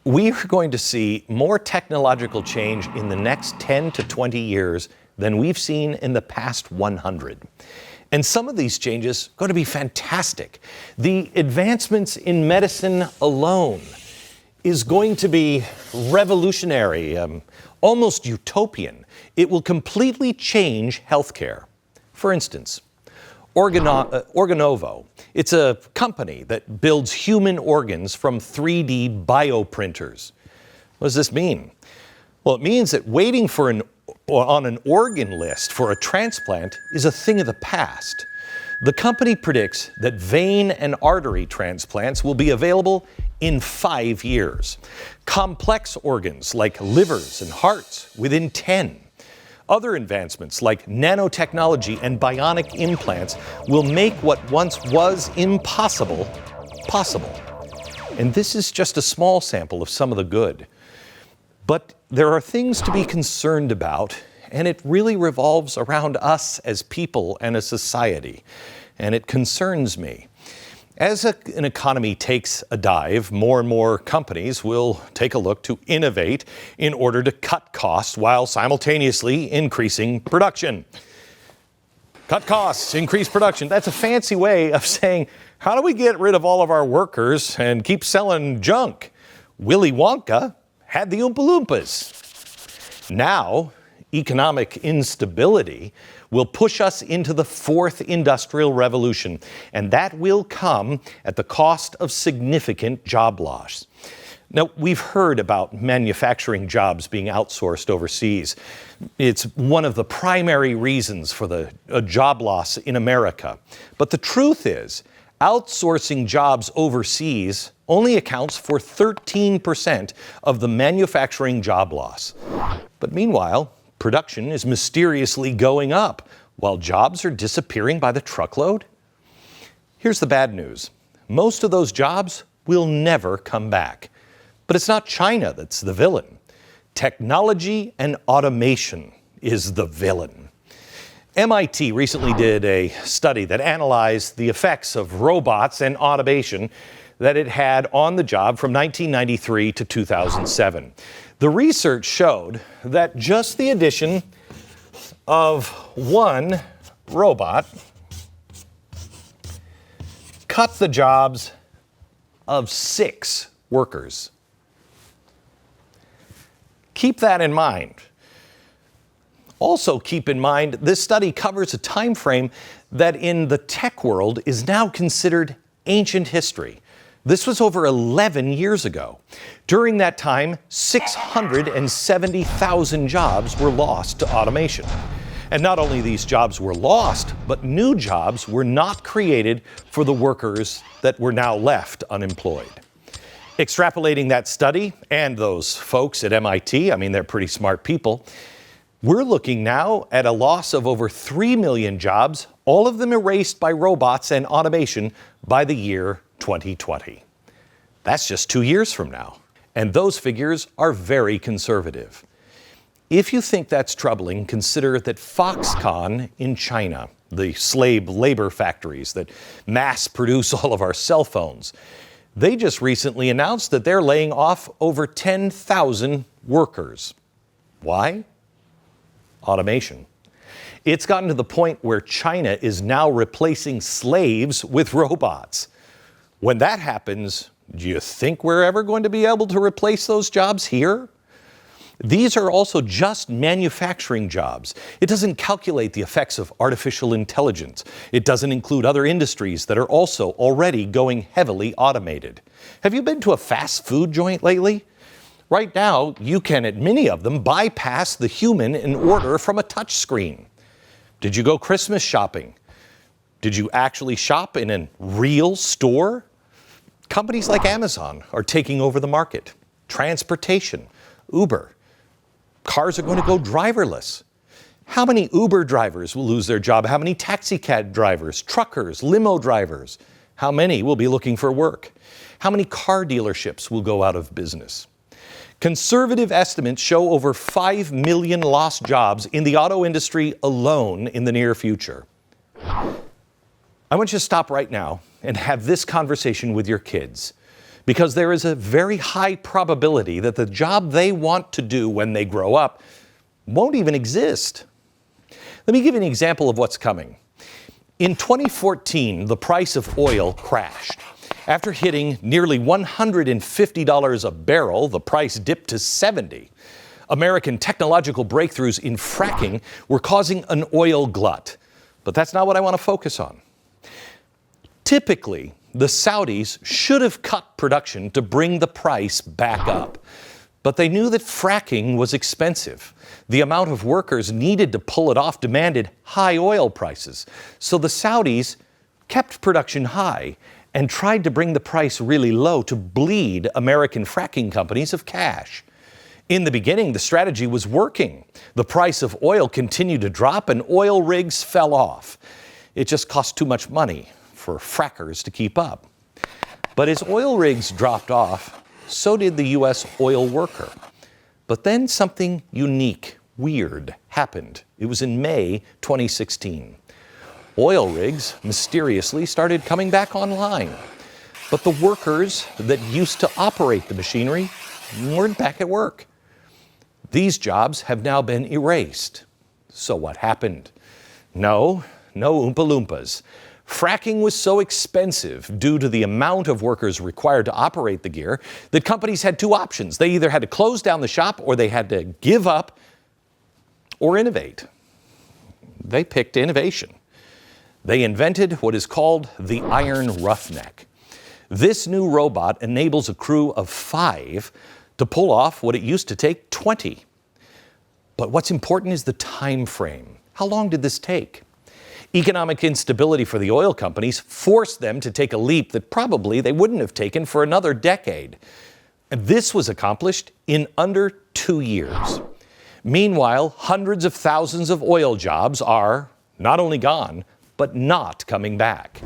We are going to see more technological change in the next 10 to 20 years than we've seen in the past 100. And some of these changes are going to be fantastic. The advancements in medicine alone is going to be revolutionary, almost utopian. It will completely change healthcare. For instance, Organovo. It's a company that builds human organs from 3D bioprinters. What does this mean? Well, it means that waiting on an organ list for a transplant is a thing of the past. The company predicts that vein and artery transplants will be available in 5 years. Complex organs like livers and hearts within 10. Other advancements like nanotechnology and bionic implants will make what once was impossible, possible. And this is just a small sample of some of the good. But there are things to be concerned about, and it really revolves around us as people and a society. And it concerns me. As an economy takes a dive, more and more companies will take a look to innovate in order to cut costs while simultaneously increasing production. Cut costs, increase production. That's a fancy way of saying, how do we get rid of all of our workers and keep selling junk? Willy Wonka had the Oompa Loompas. Now, economic instability will push us into the fourth industrial revolution, and that will come at the cost of significant job loss. Now, we've heard about manufacturing jobs being outsourced overseas. It's one of the primary reasons for the job loss in America. But the truth is, outsourcing jobs overseas only accounts for 13% of the manufacturing job loss. But meanwhile, production is mysteriously going up while jobs are disappearing by the truckload. Here's the bad news. Most of those jobs will never come back. But it's not China that's the villain. Technology and automation is the villain. MIT recently did a study that analyzed the effects of robots and automation that it had on the job from 1993 to 2007. The research showed that just the addition of one robot cut the jobs of 6 workers. Keep that in mind. Also keep in mind, this study covers a time frame that in the tech world is now considered ancient history. This was over 11 years ago. During that time, 670,000 jobs were lost to automation. And not only these jobs were lost, but new jobs were not created for the workers that were now left unemployed. Extrapolating that study and those folks at MIT, they're pretty smart people, we're looking now at a loss of over 3 million jobs, all of them erased by robots and automation by the year 2020. That's just 2 years from now. And those figures are very conservative. If you think that's troubling, consider that Foxconn in China, the slave labor factories that mass produce all of our cell phones, they just recently announced that they're laying off over 10,000 workers. Why? Automation. It's gotten to the point where China is now replacing slaves with robots. When that happens, do you think we're ever going to be able to replace those jobs here? These are also just manufacturing jobs. It doesn't calculate the effects of artificial intelligence. It doesn't include other industries that are also already going heavily automated. Have you been to a fast food joint lately? Right now, you can, at many of them, bypass the human and order from a touch screen. Did you go Christmas shopping? Did you actually shop in a real store? Companies like Amazon are taking over the market. Transportation, Uber. Cars are going to go driverless. How many Uber drivers will lose their job? How many taxi cab drivers, truckers, limo drivers? How many will be looking for work? How many car dealerships will go out of business? Conservative estimates show over 5 million lost jobs in the auto industry alone in the near future. I want you to stop right now and have this conversation with your kids. because there is a very high probability that the job they want to do when they grow up won't even exist. Let me give you an example of what's coming. In 2014, the price of oil crashed. After hitting nearly $150 a barrel, the price dipped to $70. American technological breakthroughs in fracking were causing an oil glut. But that's not what I want to focus on. Typically, the Saudis should have cut production to bring the price back up. But they knew that fracking was expensive. The amount of workers needed to pull it off demanded high oil prices. So the Saudis kept production high and tried to bring the price really low to bleed American fracking companies of cash. In the beginning, the strategy was working. The price of oil continued to drop and oil rigs fell off. It just cost too much money for frackers to keep up. But as oil rigs dropped off, so did the U.S. oil worker. But then something unique, weird, happened. It was in May 2016. Oil rigs mysteriously started coming back online. But the workers that used to operate the machinery weren't back at work. These jobs have now been erased. So what happened? No Oompa Loompas. Fracking was so expensive due to the amount of workers required to operate the gear that companies had two options. They either had to close down the shop or they had to give up or innovate. They picked innovation. They invented what is called the Iron Roughneck. This new robot enables a crew of 5 to pull off what it used to take 20. But what's important is the time frame. How long did this take? Economic instability for the oil companies forced them to take a leap that probably they wouldn't have taken for another decade. And this was accomplished in under 2 years. Meanwhile, hundreds of thousands of oil jobs are not only gone, but not coming back.